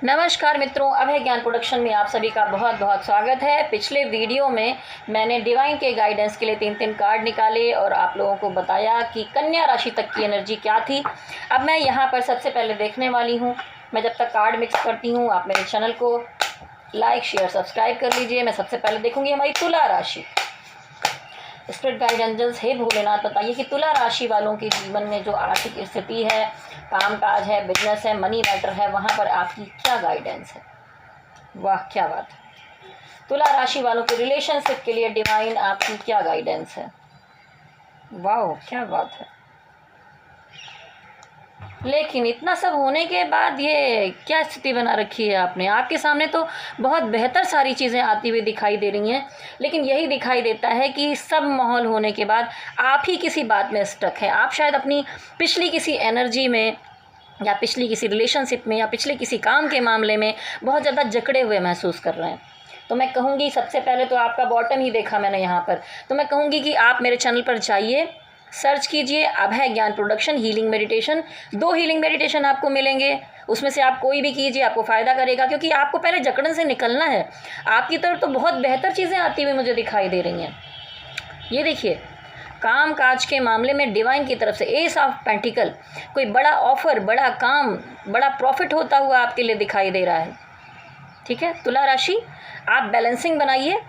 नमस्कार मित्रों, अभय ज्ञान प्रोडक्शन में आप सभी का बहुत बहुत स्वागत है। पिछले वीडियो में मैंने डिवाइन के गाइडेंस के लिए 3 कार्ड निकाले और आप लोगों को बताया कि कन्या राशि तक की एनर्जी क्या थी। अब मैं यहाँ पर सबसे पहले देखने वाली हूँ। मैं जब तक कार्ड मिक्स करती हूँ आप मेरे चैनल को लाइक शेयर सब्सक्राइब कर लीजिए। मैं सबसे पहले देखूँगी हमारी तुला राशि। स्पिरिट गाइड एंजल्स, हे भोलेनाथ, बताइए कि तुला राशि वालों के जीवन में जो आर्थिक स्थिति है, कामकाज है, बिजनेस है, मनी मैटर है, वहाँ पर आपकी क्या गाइडेंस है। वाह क्या बात है। तुला राशि वालों के रिलेशनशिप के लिए डिवाइन आपकी क्या गाइडेंस है। वाह क्या बात है। लेकिन इतना सब होने के बाद ये क्या स्थिति बना रखी है आपने। आपके सामने तो बहुत बेहतर सारी चीज़ें आती हुई दिखाई दे रही हैं, लेकिन यही दिखाई देता है कि सब माहौल होने के बाद आप ही किसी बात में स्टक हैं। आप शायद अपनी पिछली किसी एनर्जी में या पिछली किसी रिलेशनशिप में या पिछले किसी काम के मामले में बहुत ज़्यादा जकड़े हुए महसूस कर रहे हैं। तो मैं कहूँगी, सबसे पहले तो आपका बॉटम ही देखा मैंने यहाँ पर, तो मैं कहूँगी कि आप मेरे चैनल पर जाइए, सर्च कीजिए अभय ज्ञान production healing meditation. 2 healing meditation आपको मिलेंगे, उसमें से आप कोई भी कीजिए, आपको फ़ायदा करेगा। क्योंकि आपको पहले जकड़न से निकलना है। आपकी तरफ तो बहुत बेहतर चीज़ें आती हुई मुझे दिखाई दे रही हैं। ये देखिए, काम काज के मामले में डिवाइन की तरफ से एस ऑफ पेंटिकल, कोई बड़ा ऑफर, बड़ा काम, बड़ा प्रॉफिट होता हुआ आपके लिए दिखाई दे रहा है। ठीक है तुला राशि, आप बैलेंसिंग बनाइए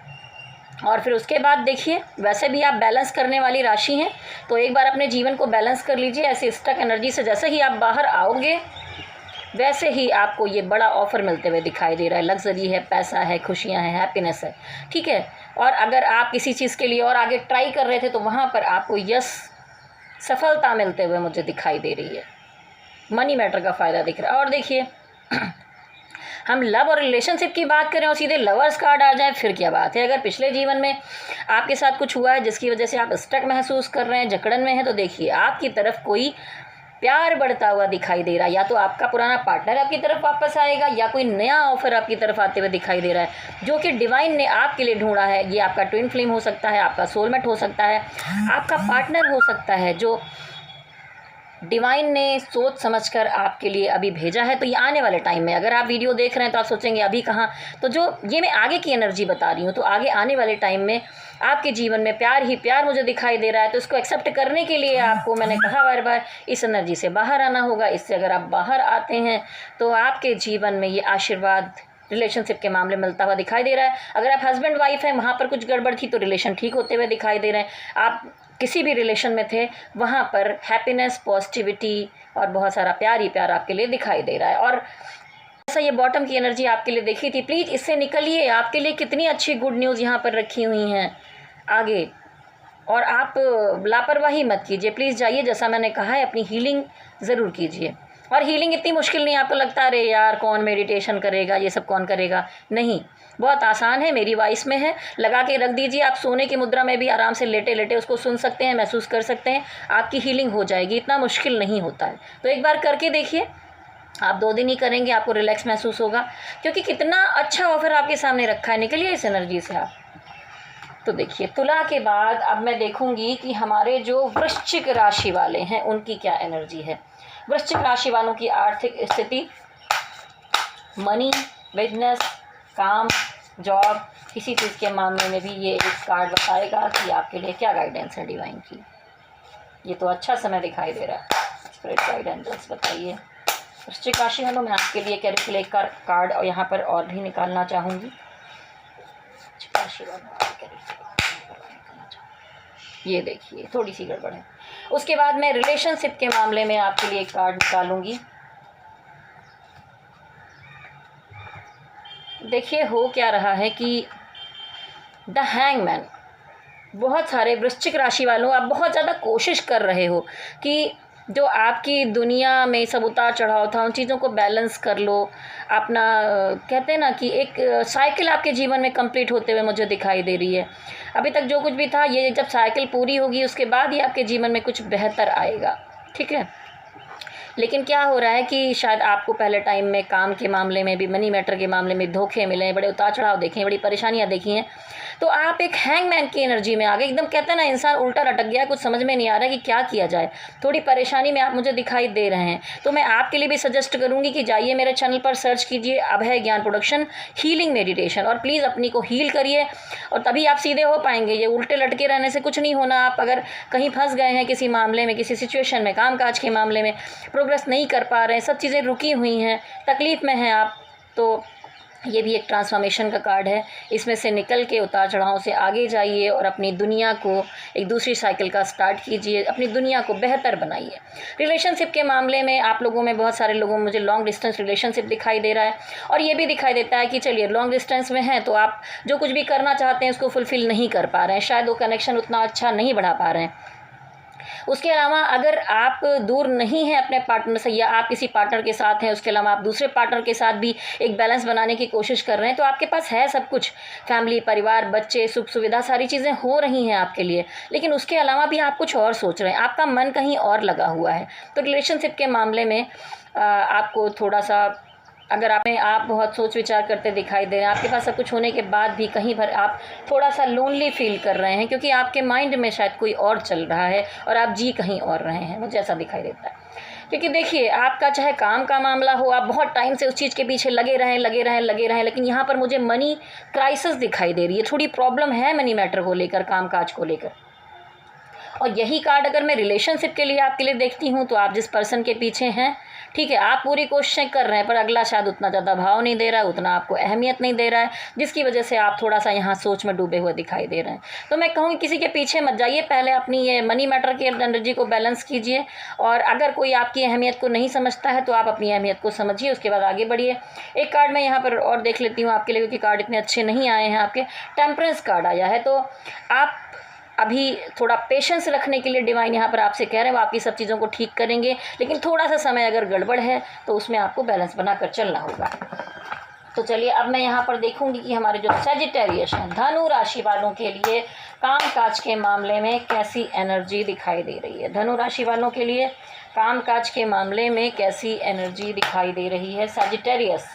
और फिर उसके बाद देखिए, वैसे भी आप बैलेंस करने वाली राशि हैं, तो एक बार अपने जीवन को बैलेंस कर लीजिए। ऐसी स्टक एनर्जी से जैसे ही आप बाहर आओगे वैसे ही आपको ये बड़ा ऑफर मिलते हुए दिखाई दे रहा है। लग्जरी है, पैसा है, खुशियां हैं, हैप्पीनेस है। ठीक है, और अगर आप किसी चीज़ के लिए और आगे ट्राई कर रहे थे तो वहाँ पर आपको यस सफलता मिलते हुए मुझे दिखाई दे रही है। मनी मैटर का फ़ायदा दिख रहा है। और देखिए हम लव और रिलेशनशिप की बात करें और सीधे लवर्स कार्ड आ जाए, फिर क्या बात है। अगर पिछले जीवन में आपके साथ कुछ हुआ है जिसकी वजह से आप स्टक महसूस कर रहे हैं, जकड़न में हैं, तो देखिए आपकी तरफ कोई प्यार बढ़ता हुआ दिखाई दे रहा है। या तो आपका पुराना पार्टनर आपकी तरफ वापस आएगा या कोई नया ऑफर आपकी तरफ आते हुए दिखाई दे रहा है, जो कि डिवाइन ने आपके लिए ढूंढा है। ये आपका ट्विन फ्लेम हो सकता है, आपका सोलमेट हो सकता है, आपका पार्टनर हो सकता है, जो डिवाइन ने सोच समझकर आपके लिए अभी भेजा है। तो ये आने वाले टाइम में, अगर आप वीडियो देख रहे हैं तो आप सोचेंगे अभी कहाँ, तो जो ये मैं आगे की एनर्जी बता रही हूँ, तो आगे आने वाले टाइम में आपके जीवन में प्यार ही प्यार मुझे दिखाई दे रहा है। तो इसको एक्सेप्ट करने के लिए आपको, मैंने कहा बार बार, इस एनर्जी से बाहर आना होगा। इससे अगर आप बाहर आते हैं तो आपके जीवन में ये आशीर्वाद रिलेशनशिप के मामले मिलता हुआ दिखाई दे रहा है। अगर आप हस्बैंड वाइफ हैं, वहाँ पर कुछ गड़बड़ थी तो रिलेशन ठीक होते हुए दिखाई दे रहे हैं। आप किसी भी रिलेशन में थे, वहाँ पर हैप्पीनेस, पॉजिटिविटी और बहुत सारा प्यार ही प्यार आपके लिए दिखाई दे रहा है। और ऐसा ये बॉटम की एनर्जी आपके लिए देखी थी, प्लीज़ इससे निकलिए। आपके लिए कितनी अच्छी गुड न्यूज़ यहाँ पर रखी हुई हैं आगे। और आप लापरवाही मत कीजिए, प्लीज़ जाइए, जैसा मैंने कहा है, अपनी हीलिंग ज़रूर कीजिए। और हीलिंग इतनी मुश्किल नहीं, आपको लगता है अरे यार कौन मेडिटेशन करेगा, ये सब कौन करेगा। नहीं, बहुत आसान है, मेरी वॉइस में है, लगा के रख दीजिए। आप सोने की मुद्रा में भी आराम से लेटे लेटे उसको सुन सकते हैं, महसूस कर सकते हैं, आपकी हीलिंग हो जाएगी। इतना मुश्किल नहीं होता है। तो एक बार करके देखिए, आप 2 दिन ही करेंगे, आपको रिलैक्स महसूस होगा, क्योंकि कितना अच्छा ऑफर आपके सामने रखा है। निकलिए इस एनर्जी से आप। तो देखिए, तुला के बाद अब मैं देखूंगी कि हमारे जो वृश्चिक राशि वाले हैं उनकी क्या एनर्जी है। वृश्चिक राशि वालों की आर्थिक स्थिति, मनी, बिजनेस, काम, जॉब, किसी चीज़ के मामले में भी ये एक कार्ड बताएगा कि आपके लिए क्या गाइडेंस है डिवाइन की। ये तो अच्छा समय दिखाई दे रहा है। स्पिरिट गाइडेंस बताइए वृश्चिक राशि वालों, मैं आपके लिए कैलकुलेट का कार्ड और यहाँ पर और भी निकालना चाहूँगी। ये देखिए थोड़ी सी गड़बड़ है। उसके बाद मैं रिलेशनशिप के मामले में आपके लिए एक कार्ड निकालूंगी। देखिए हो क्या रहा है कि द हैंगमैन, बहुत सारे वृश्चिक राशि वालों, आप बहुत ज़्यादा कोशिश कर रहे हो कि जो आपकी दुनिया में सब उतार चढ़ाव था उन चीज़ों को बैलेंस कर लो। अपना कहते हैं ना कि एक साइकिल आपके जीवन में कंप्लीट होते हुए मुझे दिखाई दे रही है। अभी तक जो कुछ भी था, ये जब साइकिल पूरी होगी उसके बाद ही आपके जीवन में कुछ बेहतर आएगा। ठीक है, लेकिन क्या हो रहा है कि शायद आपको पहले टाइम में काम के मामले में भी, मनी मैटर के मामले में धोखे मिले, बड़े उतार चढ़ाव देखे, बड़ी परेशानियां देखी हैं। तो आप एक हैंगमैन की एनर्जी में आ गए, एकदम कहते हैं ना इंसान उल्टा लटक गया, कुछ समझ में नहीं आ रहा है कि क्या किया जाए, थोड़ी परेशानी में आप मुझे दिखाई दे रहे हैं। तो मैं आपके लिए भी सजेस्ट करूँगी कि जाइए मेरे चैनल पर सर्च कीजिए अभय ज्ञान प्रोडक्शन हीलिंग मेडिटेशन, और प्लीज़ अपनी को हील करिए, और तभी आप सीधे हो पाएंगे। ये उल्टे लटके रहने से कुछ नहीं होना। आप अगर कहीं फंस गए हैं किसी मामले में, किसी सिचुएशन में, कामकाज के मामले में प्रोग्रेस नहीं कर पा रहे हैं, सब चीज़ें रुकी हुई हैं, तकलीफ़ में हैं आप, तो ये भी एक ट्रांसफॉर्मेशन का कार्ड है। इसमें से निकल के उतार चढ़ाव से आगे जाइए और अपनी दुनिया को एक दूसरी साइकिल का स्टार्ट कीजिए, अपनी दुनिया को बेहतर बनाइए। रिलेशनशिप के मामले में आप लोगों में, बहुत सारे लोगों में मुझे लॉन्ग डिस्टेंस रिलेशनशिप दिखाई दे रहा है, और ये भी दिखाई देता है कि चलिए लॉन्ग डिस्टेंस में हैं तो आप जो कुछ भी करना चाहते हैं उसको फुलफ़िल नहीं कर पा रहे हैं, शायद वो कनेक्शन उतना अच्छा नहीं बढ़ा पा रहे हैं। उसके अलावा अगर आप दूर नहीं हैं अपने पार्टनर से, या आप किसी पार्टनर के साथ हैं, उसके अलावा आप दूसरे पार्टनर के साथ भी एक बैलेंस बनाने की कोशिश कर रहे हैं, तो आपके पास है सब कुछ, फैमिली, परिवार, बच्चे, सुख सुविधा, सारी चीज़ें हो रही हैं आपके लिए, लेकिन उसके अलावा भी आप कुछ और सोच रहे हैं, आपका मन कहीं और लगा हुआ है। तो रिलेशनशिप के मामले में आपको थोड़ा सा, अगर आप बहुत सोच विचार करते दिखाई दे रहे हैं, आपके पास सब कुछ होने के बाद भी कहीं पर आप थोड़ा सा लोनली फील कर रहे हैं, क्योंकि आपके माइंड में शायद कोई और चल रहा है और आप जी कहीं और रहे हैं, मुझे ऐसा दिखाई देता है। क्योंकि देखिए, आपका चाहे काम का मामला हो, आप बहुत टाइम से उस चीज़ के पीछे लगे रहें, लेकिन यहाँ पर मुझे मनी क्राइसिस दिखाई दे रही है, थोड़ी प्रॉब्लम है मनी मैटर को लेकर, काम काज को लेकर। और यही कार्ड अगर मैं रिलेशनशिप के लिए आपके लिए देखती हूँ, तो आप जिस पर्सन के पीछे हैं, ठीक है, आप पूरी कोशिशें कर रहे हैं, पर अगला शायद उतना ज़्यादा भाव नहीं दे रहा है, उतना आपको अहमियत नहीं दे रहा है, जिसकी वजह से आप थोड़ा सा यहाँ सोच में डूबे हुए दिखाई दे रहे हैं। तो मैं कहूँगी किसी के पीछे मत जाइए, पहले अपनी ये मनी मैटर की एनर्जी को बैलेंस कीजिए, और अगर कोई आपकी अहमियत को नहीं समझता है तो आप अपनी अहमियत को समझिए, उसके बाद आगे बढ़िए। एक कार्ड मैं यहाँ पर और देख लेती हूँ आपके लिए, क्योंकि कार्ड इतने अच्छे नहीं आए हैं आपके। टेम्परेंस कार्ड आया है, तो आप अभी थोड़ा पेशेंस रखने के लिए डिवाइन यहाँ पर आपसे कह रहे हैं, वो आपकी सब चीज़ों को ठीक करेंगे, लेकिन थोड़ा सा समय अगर गड़बड़ है तो उसमें आपको बैलेंस बनाकर चलना होगा। तो चलिए अब मैं यहाँ पर देखूंगी कि हमारे जो सजिटेरियस हैं, धनु राशि वालों के लिए काम काज के मामले में कैसी एनर्जी दिखाई दे रही है। धनु राशि वालों के लिए काम काज के मामले में कैसी एनर्जी दिखाई दे रही है। सजिटेरियस,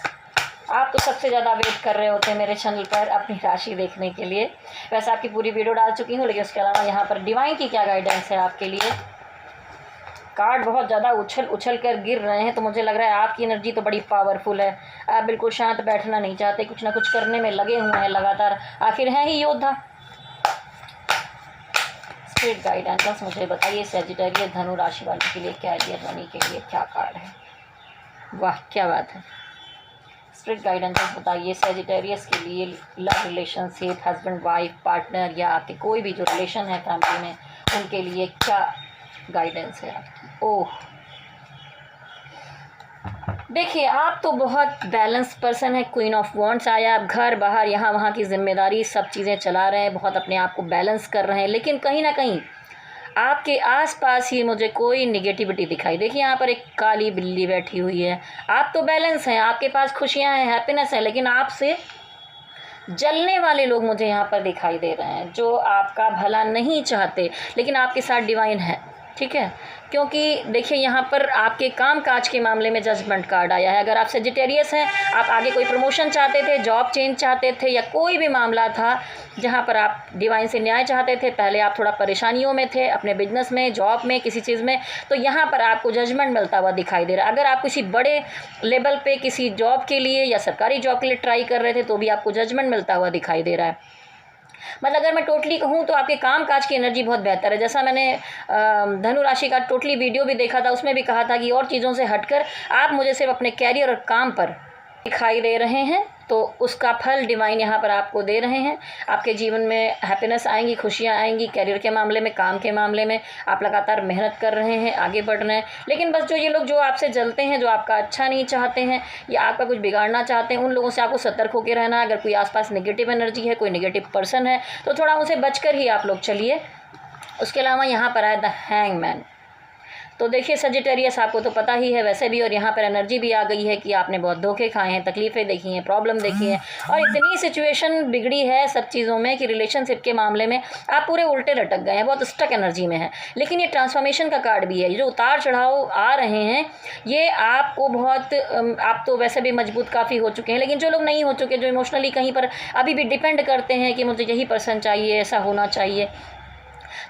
आप तो सबसे ज़्यादा वेट कर रहे होते हैं मेरे चैनल पर अपनी राशि देखने के लिए। वैसे आपकी पूरी वीडियो डाल चुकी हूँ, लेकिन उसके अलावा यहाँ पर डिवाइन की क्या गाइडेंस है आपके लिए। कार्ड बहुत ज़्यादा उछल कर गिर रहे हैं, तो मुझे लग रहा है आपकी एनर्जी तो बड़ी पावरफुल है। आप बिल्कुल शांत बैठना नहीं चाहते, कुछ ना कुछ करने में लगे हुए हैं लगातार, आखिर हैं ही योद्धा। स्पिरिट गाइडेंस बस मुझे बताइए, सजिटेरियस धनु राशि वालों के लिए कैरियर मनी के लिए क्या कार्ड है। वाह क्या बात है। स्पिरिट गाइडेंस बताइए सजिटेरियस के लिए love relationship, husband wife, partner, या आपके कोई भी जो रिलेशन है फैमिली में, उनके लिए क्या गाइडेंस है आपकी। ओह, देखिए आप तो बहुत बैलेंस पर्सन है। क्वीन ऑफ वॉन्ड्स आया, आप घर बाहर यहाँ वहाँ की जिम्मेदारी सब चीज़ें चला रहे हैं, बहुत अपने आप को बैलेंस कर रहे हैं, लेकिन कहीं ना कहीं आपके आसपास ही मुझे कोई निगेटिविटी दिखाई। देखिए यहाँ पर एक काली बिल्ली बैठी हुई है। आप तो बैलेंस हैं, आपके पास खुशियाँ हैं, हैप्पीनेस है, लेकिन आपसे जलने वाले लोग मुझे यहाँ पर दिखाई दे रहे हैं, जो आपका भला नहीं चाहते, लेकिन आपके साथ डिवाइन है, ठीक है। क्योंकि देखिए यहाँ पर आपके काम काज के मामले में जजमेंट कार्ड आया है। अगर आप सजिटेरियस हैं, आप आगे कोई प्रमोशन चाहते थे, जॉब चेंज चाहते थे, या कोई भी मामला था जहाँ पर आप डिवाइन से न्याय चाहते थे, पहले आप थोड़ा परेशानियों में थे अपने बिजनेस में, जॉब में, किसी चीज़ में, तो यहाँ पर आपको जजमेंट मिलता हुआ दिखाई दे रहा है। अगर आप किसी बड़े लेवल पे किसी जॉब के लिए या सरकारी जॉब के लिए ट्राई कर रहे थे, तो भी आपको जजमेंट मिलता हुआ दिखाई दे रहा है। मतलब अगर मैं टोटली कहूँ तो आपके काम काज की एनर्जी बहुत बेहतर है। जैसा मैंने धनु राशि का टोटली वीडियो भी देखा था, उसमें भी कहा था कि और चीज़ों से हटकर आप मुझे सिर्फ अपने कैरियर और काम पर दिखाई दे रहे हैं, तो उसका फल डिवाइन यहाँ पर आपको दे रहे हैं। आपके जीवन में हैप्पीनेस आएंगी, खुशियाँ आएंगी, कैरियर के मामले में, काम के मामले में आप लगातार मेहनत कर रहे हैं, आगे बढ़ रहे हैं। लेकिन बस जो ये लोग जो आपसे जलते हैं, जो आपका अच्छा नहीं चाहते हैं या आपका कुछ बिगाड़ना चाहते हैं, उन लोगों से आपको सतर्क होकर रहना है। अगर कोई आसपास नेगेटिव एनर्जी है, कोई नेगेटिव पर्सन है, तो थोड़ा उनसे बचकर ही आप लोग चलिए। उसके अलावा यहाँ पर आया द हैंगमैन। तो देखिए सजिटेरियस, आपको तो पता ही है वैसे भी, और यहाँ पर एनर्जी भी आ गई है कि आपने बहुत धोखे खाए हैं, तकलीफ़ें देखी हैं, प्रॉब्लम देखी है, और इतनी सिचुएशन बिगड़ी है सब चीज़ों में कि रिलेशनशिप के मामले में आप पूरे उल्टे लटक गए हैं, बहुत स्टक एनर्जी में है। लेकिन ये ट्रांसफॉर्मेशन का कार्ड भी है, जो उतार चढ़ाव आ रहे हैं ये आपको बहुत, आप तो वैसे भी मजबूत काफ़ी हो चुके हैं, लेकिन जो लोग नहीं हो चुके, जो इमोशनली कहीं पर अभी भी डिपेंड करते हैं कि मुझे यही पर्सन चाहिए, ऐसा होना चाहिए,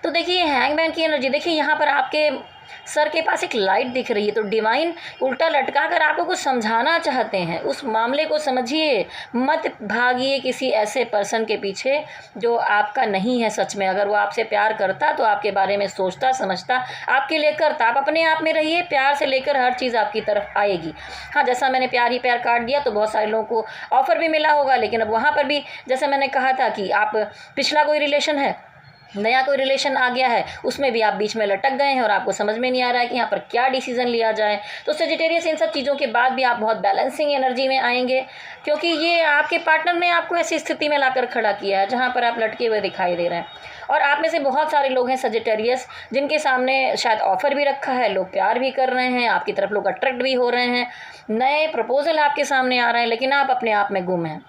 तो देखिए हैंगमैन की एनर्जी देखिए, यहाँ पर आपके सर के पास एक लाइट दिख रही है। तो डिवाइन उल्टा लटका कर आपको कुछ समझाना चाहते हैं, उस मामले को समझिए, मत भागिए किसी ऐसे पर्सन के पीछे जो आपका नहीं है सच में। अगर वो आपसे प्यार करता तो आपके बारे में सोचता समझता, आपके लिए करता। आप अपने आप में रहिए, प्यार से लेकर हर चीज़ आपकी तरफ आएगी। हाँ, जैसा मैंने प्यार ही प्यार काट दिया तो बहुत सारे लोगों को ऑफ़र भी मिला होगा, लेकिन अब वहाँ पर भी जैसे मैंने कहा था कि आप पिछला कोई रिलेशन है, नया कोई रिलेशन आ गया है, उसमें भी आप बीच में लटक गए हैं और आपको समझ में नहीं आ रहा है कि यहाँ पर क्या डिसीजन लिया जाए। तो सेजिटेरियस, इन सब चीज़ों के बाद भी आप बहुत बैलेंसिंग एनर्जी में आएंगे, क्योंकि ये आपके पार्टनर ने आपको ऐसी स्थिति में लाकर खड़ा किया है जहाँ पर आप लटके हुए दिखाई दे रहे हैं। और आप में से बहुत सारे लोग हैं सेजिटेरियस जिनके सामने शायद ऑफ़र भी रखा है, लोग प्यार भी कर रहे हैं, आपकी तरफ लोग अट्रैक्ट भी हो रहे हैं, नए प्रपोजल आपके सामने आ रहे हैं, लेकिन आप अपने आप में गुम हैं।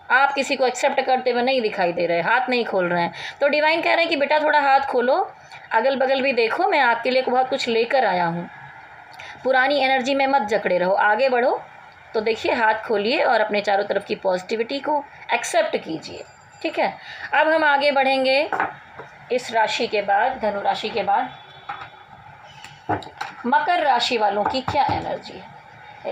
आप किसी को एक्सेप्ट करते हुए नहीं दिखाई दे रहे, हाथ नहीं खोल रहे हैं। तो डिवाइन कह रहे हैं कि बेटा थोड़ा हाथ खोलो, अगल बगल भी देखो, मैं आपके लिए बहुत कुछ लेकर आया हूँ। पुरानी एनर्जी में मत जकड़े रहो, आगे बढ़ो। तो देखिए हाथ खोलिए और अपने चारों तरफ की पॉजिटिविटी को एक्सेप्ट कीजिए। ठीक है, अब हम आगे बढ़ेंगे इस राशि के बाद, धनु राशि के बाद मकर राशि वालों की क्या एनर्जी है।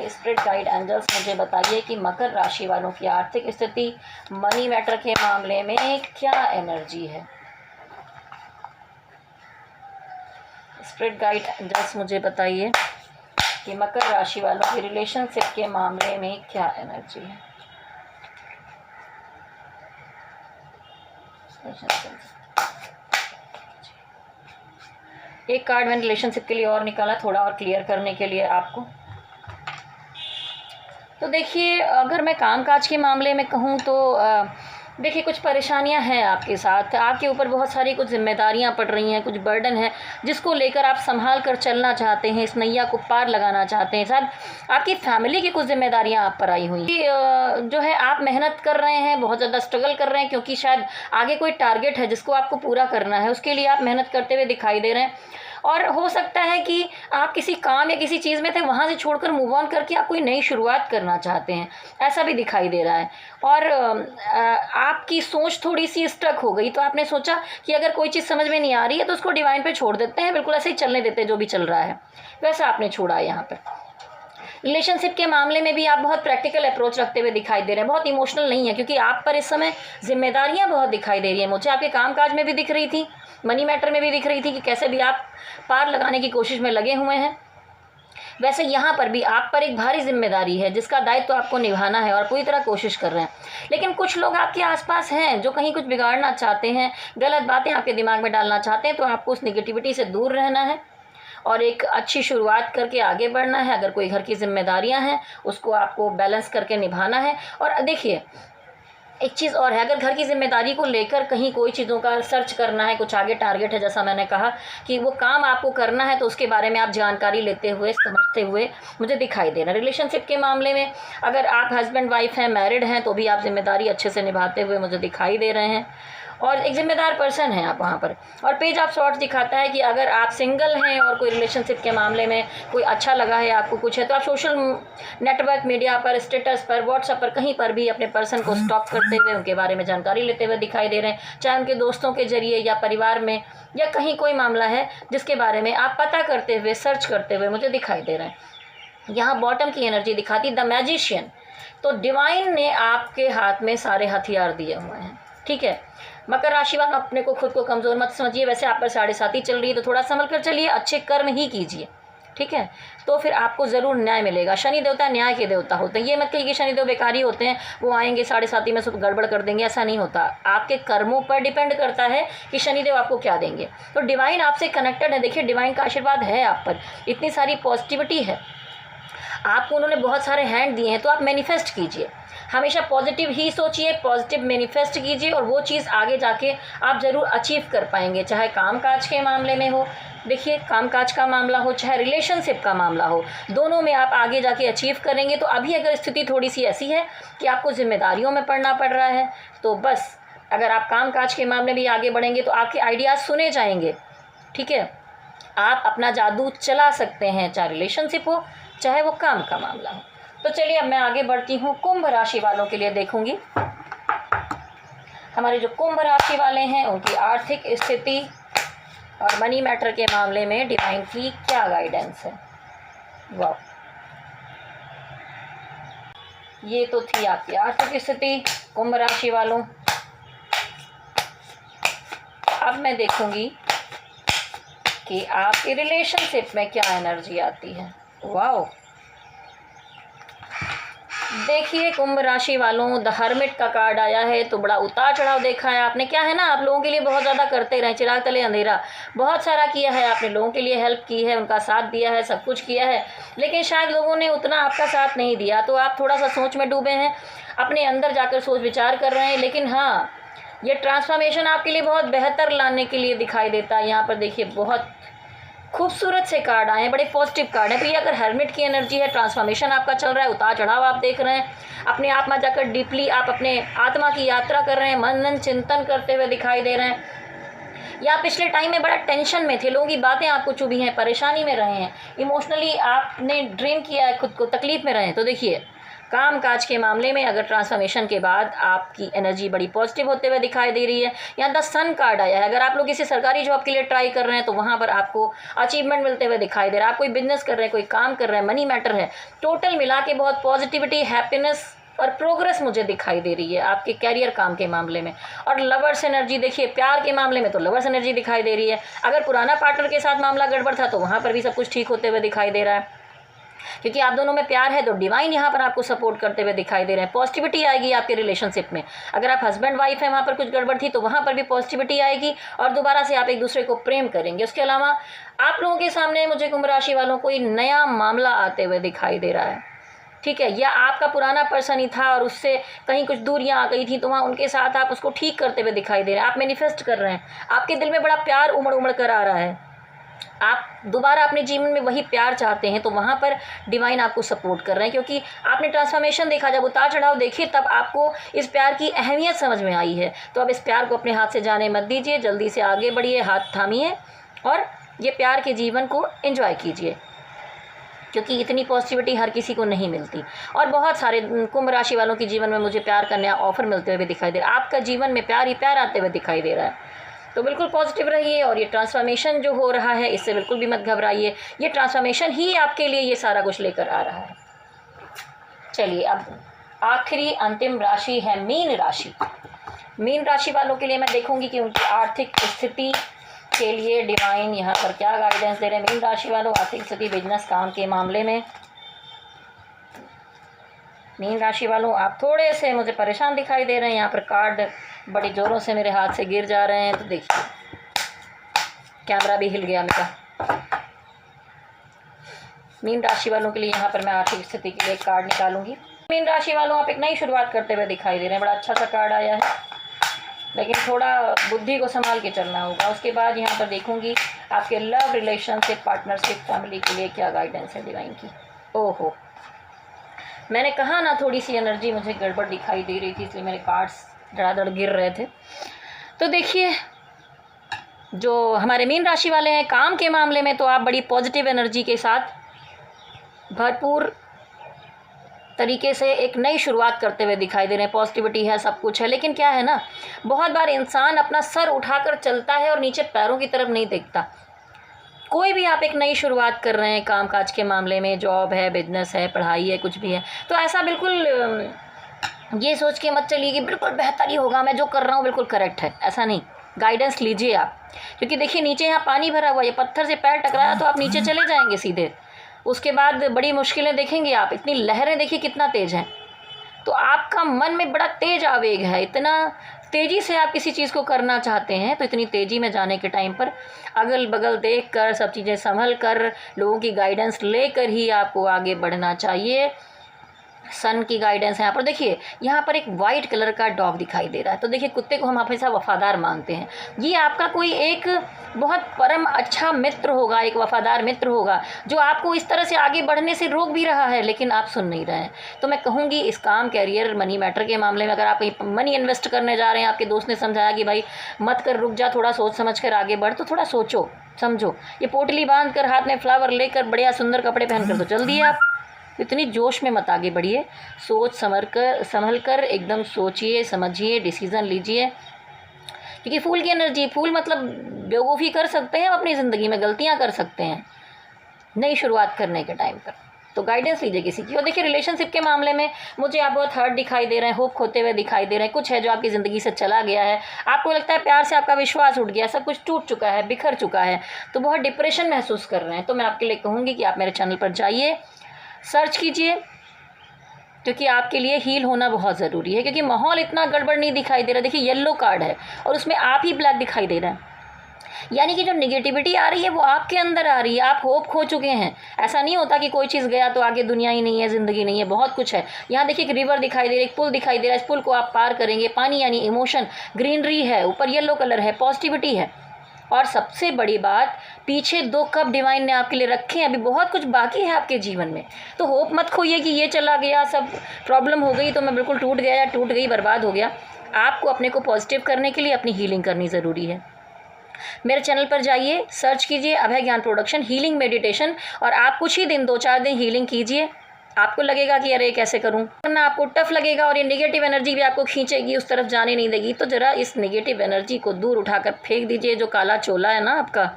स्पिरिट गाइड एंजल्स मुझे बताइए कि मकर राशि वालों की आर्थिक स्थिति, मनी मैटर के मामले में क्या एनर्जी है। स्पिरिट गाइड एंजल्स मुझे बताइए कि मकर राशि वालों की रिलेशनशिप के मामले में क्या एनर्जी है। एक कार्ड मैंने रिलेशनशिप के लिए और निकाला, थोड़ा और क्लियर करने के लिए आपको। तो देखिए, अगर मैं कामकाज के मामले में कहूँ तो देखिए कुछ परेशानियां हैं आपके साथ, आपके ऊपर बहुत सारी कुछ जिम्मेदारियां पड़ रही हैं, कुछ बर्डन है जिसको लेकर आप संभाल कर चलना चाहते हैं, इस नैया को पार लगाना चाहते हैं। शायद आपकी फैमिली की कुछ जिम्मेदारियां आप पर आई हुई जो है, आप मेहनत कर रहे हैं, बहुत ज़्यादा स्ट्रगल कर रहे हैं, क्योंकि शायद आगे कोई टारगेट है जिसको आपको पूरा करना है, उसके लिए आप मेहनत करते हुए दिखाई दे रहे हैं। और हो सकता है कि आप किसी काम या किसी चीज़ में थे, वहाँ से छोड़कर मूव ऑन करके आप कोई नई शुरुआत करना चाहते हैं, ऐसा भी दिखाई दे रहा है। और आपकी सोच थोड़ी सी स्ट्रक हो गई, तो आपने सोचा कि अगर कोई चीज़ समझ में नहीं आ रही है तो उसको डिवाइन पे छोड़ देते हैं, बिल्कुल ऐसे ही चलने देते हैं जो भी चल रहा है, वैसा आपने छोड़ा है यहाँ पर। रिलेशनशिप के मामले में भी आप बहुत प्रैक्टिकल अप्रोच रखते हुए दिखाई दे रहे हैं, बहुत इमोशनल नहीं है, क्योंकि आप पर इस समय जिम्मेदारियां बहुत दिखाई दे रही हैं। मुझे आपके कामकाज में भी दिख रही थी, मनी मैटर में भी दिख रही थी कि कैसे भी आप पार लगाने की कोशिश में लगे हुए हैं। वैसे यहाँ पर भी आप पर एक भारी जिम्मेदारी है जिसका दायित्व तो आपको निभाना है और पूरी तरह कोशिश कर रहे हैं। लेकिन कुछ लोग आपके आसपास हैं जो कहीं कुछ बिगाड़ना चाहते हैं, गलत बातें आपके दिमाग में डालना चाहते हैं, तो आपको उस निगेटिविटी से दूर रहना है और एक अच्छी शुरुआत करके आगे बढ़ना है। अगर कोई घर की जिम्मेदारियां हैं उसको आपको बैलेंस करके निभाना है। और देखिए एक चीज़ और है, अगर घर की जिम्मेदारी को लेकर कहीं कोई चीज़ों का सर्च करना है, कुछ आगे टारगेट है, जैसा मैंने कहा कि वो काम आपको करना है, तो उसके बारे में आप जानकारी लेते हुए समझते हुए मुझे दिखाई दे रहा है। रिलेशनशिप के मामले में अगर आप हस्बैंड वाइफ हैं, मैरिड हैं, तो भी आप जिम्मेदारी अच्छे से निभाते हुए मुझे दिखाई दे रहे हैं और एक जिम्मेदार पर्सन है आप वहाँ पर। और पेज ऑफ सॉर्ट्स दिखाता है कि अगर आप सिंगल हैं और कोई रिलेशनशिप के मामले में कोई अच्छा लगा है, आपको कुछ है, तो आप सोशल नेटवर्क मीडिया पर, स्टेटस पर, व्हाट्सएप पर, कहीं पर भी अपने पर्सन को स्टॉक करते हुए उनके बारे में जानकारी लेते हुए दिखाई दे रहे हैं, चाहे उनके दोस्तों के जरिए या परिवार में या कहीं कोई मामला है जिसके बारे में आप पता करते हुए, सर्च करते हुए मुझे दिखाई दे रहे हैं। यहाँ बॉटम की एनर्जी दिखाती द मैजिशियन। तो डिवाइन ने आपके हाथ में सारे हथियार दिए हुए हैं। ठीक है, मकर राशि वाले अपने को खुद को कमज़ोर मत समझिए। वैसे आप पर 7.5 चल रही है तो थोड़ा संभल कर चलिए, अच्छे कर्म ही कीजिए। ठीक है, तो फिर आपको ज़रूर न्याय मिलेगा। शनि देवता न्याय के देवता होते हैं। ये मत कहिए कि शनिदेव बेकारी होते हैं, वो आएंगे 7.5 में सब गड़बड़ कर देंगे, ऐसा नहीं होता। आपके कर्मों पर डिपेंड करता है कि शनिदेव आपको क्या देंगे। तो डिवाइन आपसे कनेक्टेड है। देखिए डिवाइन का आशीर्वाद है आप पर, इतनी सारी पॉजिटिविटी है, आपको उन्होंने बहुत सारे हैंड दिए हैं, तो आप मैनिफेस्ट कीजिए। हमेशा पॉजिटिव ही सोचिए, पॉजिटिव मैनिफेस्ट कीजिए और वो चीज़ आगे जाके आप ज़रूर अचीव कर पाएंगे, चाहे कामकाज के मामले में हो। देखिए, कामकाज का मामला हो चाहे रिलेशनशिप का मामला हो, दोनों में आप आगे जाके अचीव करेंगे। तो अभी अगर स्थिति थोड़ी सी ऐसी है कि आपको जिम्मेदारियों में पड़ना पड़ रहा है, तो बस अगर आप कामकाज के मामले में भी आगे बढ़ेंगे तो आपके आइडियाज़ सुने जाएंगे। ठीक है, आप अपना जादू चला सकते हैं, चाहे रिलेशनशिप हो चाहे वो काम का मामला हो। तो चलिए अब मैं आगे बढ़ती हूँ, कुंभ राशि वालों के लिए देखूंगी हमारे जो कुंभ राशि वाले हैं उनकी आर्थिक स्थिति और मनी मैटर के मामले में डिवाइन की क्या गाइडेंस है। वाह, ये तो थी आपकी आर्थिक स्थिति कुंभ राशि वालों। अब मैं देखूंगी कि आपकी रिलेशनशिप में क्या एनर्जी आती है। वाह, देखिए कुंभ राशि वालों, द हर्मिट का कार्ड आया है, तो बड़ा उतार चढ़ाव देखा है आपने। क्या है ना, आप लोगों के लिए बहुत ज़्यादा करते रहे, चिराग तले अंधेरा, बहुत सारा किया है आपने, लोगों के लिए हेल्प की है, उनका साथ दिया है, सब कुछ किया है, लेकिन शायद लोगों ने उतना आपका साथ नहीं दिया, तो आप थोड़ा सा सोच में डूबे हैं, अपने अंदर जाकर सोच विचार कर रहे हैं। लेकिन हाँ, ये ट्रांसफॉर्मेशन आपके लिए बहुत बेहतर लाने के लिए दिखाई देता है। यहाँ पर देखिए बहुत खूबसूरत से कार्ड आए हैं, बड़े पॉजिटिव कार्ड हैं। तो ये अगर हर्मिट की एनर्जी है, ट्रांसफॉर्मेशन आपका चल रहा है, उतार चढ़ाव आप देख रहे हैं, अपने आप में जाकर डीपली आप अपने आत्मा की यात्रा कर रहे हैं, मनन चिंतन करते हुए दिखाई दे रहे हैं, या पिछले टाइम में बड़ा टेंशन में थे, लोगों की बातें आपको चुभी हैं, परेशानी में रहे हैं, इमोशनली आपने ड्रेन किया है खुद को, तकलीफ में रहे हैं। तो देखिए काम काज के मामले में अगर ट्रांसफॉर्मेशन के बाद आपकी एनर्जी बड़ी पॉजिटिव होते हुए दिखाई दे रही है। यहाँ द सन कार्ड आया है, अगर आप लोग किसी सरकारी जॉब के लिए ट्राई कर रहे हैं तो वहाँ पर आपको अचीवमेंट मिलते हुए दिखाई दे रहा है। आप कोई बिजनेस कर रहे हैं, कोई काम कर रहे हैं, मनी मैटर है, टोटल मिला के बहुत पॉजिटिविटी, हैप्पीनेस और प्रोग्रेस मुझे दिखाई दे रही है आपके कैरियर काम के मामले में। और लवर्स एनर्जी देखिए, प्यार के मामले में तो लवर्स एनर्जी दिखाई दे रही है। अगर पुराना पार्टनर के साथ मामला गड़बड़ था तो वहाँ पर भी सब कुछ ठीक होते हुए दिखाई दे रहा है, क्योंकि आप दोनों में प्यार है तो डिवाइन यहाँ पर आपको सपोर्ट करते हुए दिखाई दे रहे हैं। पॉजिटिविटी आएगी आपके रिलेशनशिप में। अगर आप हस्बैंड वाइफ हैं, वहाँ पर कुछ गड़बड़ थी तो वहाँ पर भी पॉजिटिविटी आएगी और दोबारा से आप एक दूसरे को प्रेम करेंगे। उसके अलावा आप लोगों के सामने मुझे कुंभ राशि वालों कोई नया मामला आते हुए दिखाई दे रहा है। ठीक है, या आपका पुराना पर्सन ही था और उससे कहीं कुछ दूरियां आ गई थी तो वहाँ उनके साथ आप उसको ठीक करते हुए दिखाई दे रहे हैं। आप मैनिफेस्ट कर रहे हैं, आपके दिल में बड़ा प्यार उमड़ उमड़ कर आ रहा है, आप दोबारा अपने जीवन में वही प्यार चाहते हैं, तो वहाँ पर डिवाइन आपको सपोर्ट कर रहे हैं, क्योंकि आपने ट्रांसफॉर्मेशन देखा, जब उतार चढ़ाव देखिए तब आपको इस प्यार की अहमियत समझ में आई है। तो अब इस प्यार को अपने हाथ से जाने मत दीजिए, जल्दी से आगे बढ़िए, हाथ थामिए और ये प्यार के जीवन को एंजॉय कीजिए, क्योंकि इतनी पॉजिटिविटी हर किसी को नहीं मिलती। और बहुत सारे कुंभ राशि वालों के जीवन में मुझे प्यार का नया ऑफर मिलते हुए दिखाई दे रहा है। आपका जीवन में प्यार ही प्यार आते हुए दिखाई दे रहा है, तो बिल्कुल पॉजिटिव रहिए। और ये ट्रांसफॉर्मेशन जो हो रहा है इससे बिल्कुल भी मत घबराइए, ये ट्रांसफॉर्मेशन ही आपके लिए ये सारा कुछ लेकर आ रहा है। चलिए अब आखिरी अंतिम राशि है मीन राशि। मीन राशि वालों के लिए मैं देखूंगी कि उनकी आर्थिक स्थिति के लिए डिवाइन यहाँ पर क्या गाइडेंस दे रहे हैं। मीन राशि वालों, आर्थिक स्थिति, बिजनेस, काम के मामले में। मीन राशि वालों, आप थोड़े से मुझे परेशान दिखाई दे रहे हैं। यहाँ पर कार्ड बड़े ज़ोरों से मेरे हाथ से गिर जा रहे हैं, तो देखिए कैमरा भी हिल गया मेरा। मीन राशि वालों के लिए यहाँ पर मैं आर्थिक स्थिति के लिए कार्ड निकालूंगी। मीन राशि वालों, आप एक नई शुरुआत करते हुए दिखाई दे रहे हैं, बड़ा अच्छा सा कार्ड आया है, लेकिन थोड़ा बुद्धि को संभाल के चलना होगा। उसके बाद यहाँ पर देखूंगी आपके लव, रिलेशनशिप, पार्टनरशिप, फैमिली के लिए क्या गाइडेंस है डिवाइन की। ओहो, मैंने कहा ना थोड़ी सी एनर्जी मुझे गड़बड़ दिखाई दे रही थी, इसलिए मेरे कार्ड्स धड़ाधड़ गिर रहे थे। तो देखिए जो हमारे मीन राशि वाले हैं, काम के मामले में तो आप बड़ी पॉजिटिव एनर्जी के साथ भरपूर तरीके से एक नई शुरुआत करते हुए दिखाई दे रहे हैं। पॉजिटिविटी है, सब कुछ है, लेकिन क्या है ना, बहुत बार इंसान अपना सर उठाकर चलता है और नीचे पैरों की तरफ नहीं देखता। कोई भी आप एक नई शुरुआत कर रहे हैं काम काज के मामले में, जॉब है, बिजनेस है, पढ़ाई है, कुछ भी है, तो ऐसा बिल्कुल ये सोच के मत चलिए कि बिल्कुल बेहतर ही होगा, मैं जो कर रहा हूँ बिल्कुल करेक्ट है, ऐसा नहीं। गाइडेंस लीजिए आप, क्योंकि देखिए नीचे यहाँ पानी भरा हुआ है, ये पत्थर से पैर टकराया तो आप नीचे चले जाएंगे सीधे। उसके बाद बड़ी मुश्किलें देखेंगे आप, इतनी लहरें देखिए कितना तेज़ हैं, तो आपका मन में बड़ा तेज आवेग है, इतना तेज़ी से आप किसी चीज़ को करना चाहते हैं, तो इतनी तेज़ी में जाने के टाइम पर अगल बगल देख कर, सब चीज़ें संभल कर, लोगों की गाइडेंस लेकर ही आपको आगे बढ़ना चाहिए। सन की गाइडेंस है यहाँ पर। देखिए यहाँ पर एक वाइट कलर का डॉग दिखाई दे रहा है, तो देखिए कुत्ते को हम हमेशा वफ़ादार मानते हैं। ये आपका कोई एक बहुत परम अच्छा मित्र होगा, एक वफ़ादार मित्र होगा जो आपको इस तरह से आगे बढ़ने से रोक भी रहा है, लेकिन आप सुन नहीं रहे हैं। तो मैं कहूँगी इस काम, कैरियर, मनी मैटर के मामले में अगर आप कहीं मनी इन्वेस्ट करने जा रहे हैं, आपके दोस्त ने समझाया कि भाई मत कर, रुक जा, थोड़ा सोच समझ कर आगे बढ़, तो थोड़ा सोचो समझो। ये पोटली बांध कर, हाथ में फ्लावर लेकर, बढ़िया सुंदर कपड़े पहन कर तो चल दिए आप। इतनी जोश में मत आगे बढ़िए, सोच संभल कर एकदम सोचिए समझिए, डिसीज़न लीजिए। क्योंकि फूल की एनर्जी, फूल मतलब बेवकूफ़ी कर सकते हैं, अपनी ज़िंदगी में गलतियां कर सकते हैं नई शुरुआत करने के टाइम पर। तो गाइडेंस लीजिए किसी की। और देखिए रिलेशनशिप के मामले में मुझे आप बहुत हर्ट दिखाई दे रहे हैं, होप खोते हुए दिखाई दे रहे हैं। कुछ है जो आपकी ज़िंदगी से चला गया है, आपको लगता है प्यार से आपका विश्वास उठ गया, सब कुछ टूट चुका है, बिखर चुका है, तो बहुत डिप्रेशन महसूस कर रहे हैं। तो मैं आपके लिए कहूँगी कि आप मेरे चैनल पर जाइए, सर्च कीजिए, क्योंकि आपके लिए हील होना बहुत ज़रूरी है। क्योंकि माहौल इतना गड़बड़ नहीं दिखाई दे रहा। देखिए येलो कार्ड है और उसमें आप ही ब्लैक दिखाई दे रहा है, यानी कि जो निगेटिविटी आ रही है वो आपके अंदर आ रही है। आप होप खो चुके हैं। ऐसा नहीं होता कि कोई चीज़ गया तो आगे दुनिया ही नहीं है, ज़िंदगी नहीं है, बहुत कुछ है। यहाँ देखिए एक रिवर दिखाई दे रही है, एक पुल दिखाई दे रहा है, इस पुल को आप पार करेंगे। पानी यानी इमोशन, ग्रीनरी है, ऊपर येलो कलर है, पॉजिटिविटी है। और सबसे बड़ी बात, पीछे 2 कप डिवाइन ने आपके लिए रखे हैं, अभी बहुत कुछ बाकी है आपके जीवन में। तो होप मत खोइए कि ये चला गया, सब प्रॉब्लम हो गई तो मैं बिल्कुल टूट गया या टूट गई, बर्बाद हो गया। आपको अपने को पॉजिटिव करने के लिए अपनी हीलिंग करनी ज़रूरी है। मेरे चैनल पर जाइए, सर्च कीजिए अभय ज्ञान प्रोडक्शन हीलिंग मेडिटेशन, और आप कुछ ही दिन 2-4 दिन हीलिंग कीजिए। आपको लगेगा कि अरे कैसे करूं, वरना आपको टफ लगेगा और ये नेगेटिव एनर्जी भी आपको खींचेगी, उस तरफ जाने नहीं देगी। तो ज़रा इस नेगेटिव एनर्जी को दूर उठाकर फेंक दीजिए। जो काला चोला है ना आपका,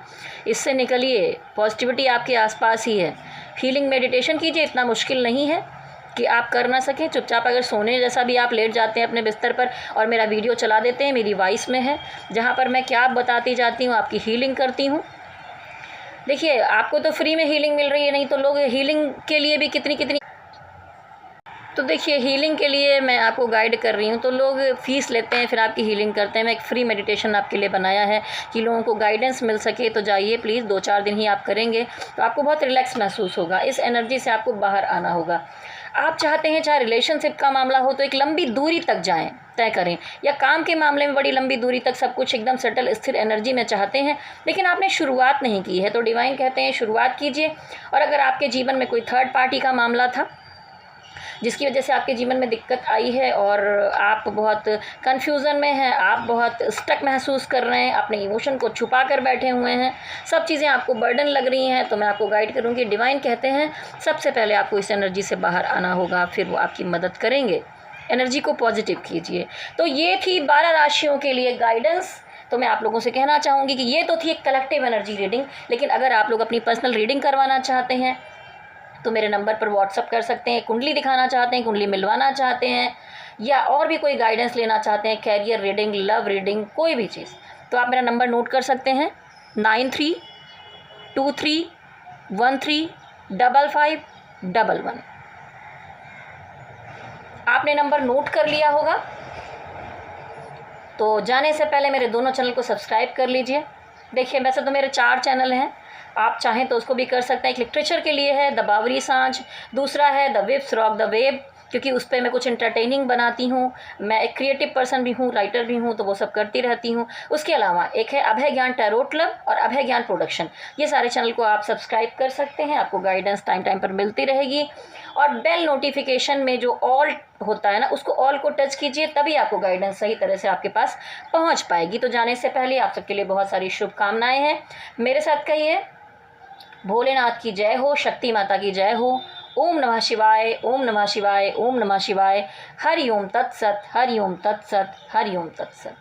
इससे निकलिए। पॉजिटिविटी आपके आसपास ही है। हीलिंग मेडिटेशन कीजिए, इतना मुश्किल नहीं है कि आप कर ना सकें। चुपचाप अगर सोने जैसा भी आप लेट जाते हैं अपने बिस्तर पर और मेरा वीडियो चला देते हैं, मेरी वॉइस में है, जहाँ पर मैं क्या बताती जाती हूँ, आपकी हीलिंग करती हूँ। देखिए आपको तो फ्री में हीलिंग मिल रही है, नहीं तो लोग हीलिंग के लिए भी कितनी तो देखिए हीलिंग के लिए मैं आपको गाइड कर रही हूँ तो लोग फ़ीस लेते हैं, फिर आपकी हीलिंग करते हैं। मैं एक फ्री मेडिटेशन आपके लिए बनाया है कि लोगों को गाइडेंस मिल सके। तो जाइए प्लीज़, 2-4 दिन ही आप करेंगे तो आपको बहुत रिलैक्स महसूस होगा। इस एनर्जी से आपको बाहर आना होगा। आप चाहते हैं चाहे रिलेशनशिप का मामला हो तो एक लंबी दूरी तक जाएं, तय करें, या काम के मामले में बड़ी लंबी दूरी तक सब कुछ एकदम सेटल स्थिर एनर्जी में चाहते हैं, लेकिन आपने शुरुआत नहीं की है, तो डिवाइन कहते हैं शुरुआत कीजिए। और अगर आपके जीवन में कोई थर्ड पार्टी का मामला था जिसकी वजह से आपके जीवन में दिक्कत आई है और आप बहुत कन्फ्यूज़न में हैं, आप बहुत स्टक महसूस कर रहे हैं, अपने इमोशन को छुपा कर बैठे हुए हैं, सब चीज़ें आपको बर्डन लग रही हैं, तो मैं आपको गाइड करूँगी। डिवाइन कहते हैं सबसे पहले आपको इस एनर्जी से बाहर आना होगा, फिर वो आपकी मदद करेंगे। एनर्जी को पॉजिटिव कीजिए। तो ये थी 12 राशियों के लिए गाइडेंस। तो मैं आप लोगों से कहना चाहूँगी कि ये तो थी एक कलेक्टिव एनर्जी रीडिंग, लेकिन अगर आप लोग अपनी पर्सनल रीडिंग करवाना चाहते हैं तो मेरे नंबर पर व्हाट्सअप कर सकते हैं। कुंडली दिखाना चाहते हैं, कुंडली मिलवाना चाहते हैं, या और भी कोई गाइडेंस लेना चाहते हैं, कैरियर रीडिंग, लव रीडिंग, कोई भी चीज़, तो आप मेरा नंबर नोट कर सकते हैं 9323135511। आपने नंबर नोट कर लिया होगा तो जाने से पहले मेरे दोनों चैनल को सब्सक्राइब कर लीजिए। देखिए वैसे तो मेरे 4 चैनल हैं, आप चाहें तो उसको भी कर सकते हैं। एक लिटरेचर के लिए है द बावरी सांझ, दूसरा है the chips rock the web, क्योंकि उस पर मैं कुछ इंटरटेनिंग बनाती हूँ। मैं एक क्रिएटिव पर्सन भी हूँ, राइटर भी हूँ, तो वो सब करती रहती हूँ। उसके अलावा एक है अभय ज्ञान टैरो क्लब और अभय ज्ञान प्रोडक्शन। ये सारे चैनल को आप सब्सक्राइब कर सकते हैं, आपको गाइडेंस टाइम टाइम पर मिलती रहेगी। और बेल नोटिफिकेशन में जो ऑल होता है ना, उसको ऑल को टच कीजिए, तभी आपको गाइडेंस सही तरह से आपके पास पहुँच पाएगी। तो जाने से पहले आप सबके लिए बहुत सारी शुभकामनाएँ हैं। मेरे साथ कहिए, भोलेनाथ की जय हो, शक्ति माता की जय हो। ओम नमः शिवाय, ओम नमः शिवाय, ओम नमः शिवाय। हरि ओम तत्सत, हरि ओम तत्सत, हरि ओम तत्सत।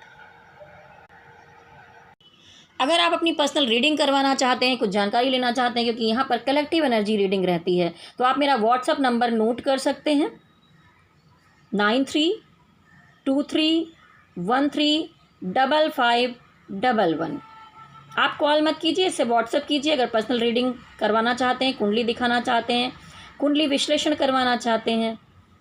अगर आप अपनी पर्सनल रीडिंग करवाना चाहते हैं, कुछ जानकारी लेना चाहते हैं, क्योंकि यहाँ पर कलेक्टिव एनर्जी रीडिंग रहती है, तो आप मेरा व्हाट्सअप नंबर नोट कर सकते हैं 9323135511। आप कॉल मत कीजिए, इससे व्हाट्सअप कीजिए। अगर पर्सनल रीडिंग करवाना चाहते हैं, कुंडली दिखाना चाहते हैं, कुंडली विश्लेषण करवाना चाहते हैं,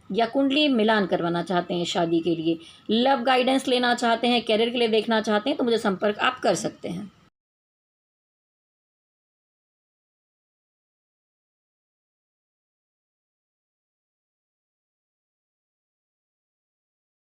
या कुंडली मिलान करवाना चाहते हैं शादी के लिए, लव गाइडेंस लेना चाहते हैं, कैरियर के लिए देखना चाहते हैं, तो मुझे संपर्क आप कर सकते हैं।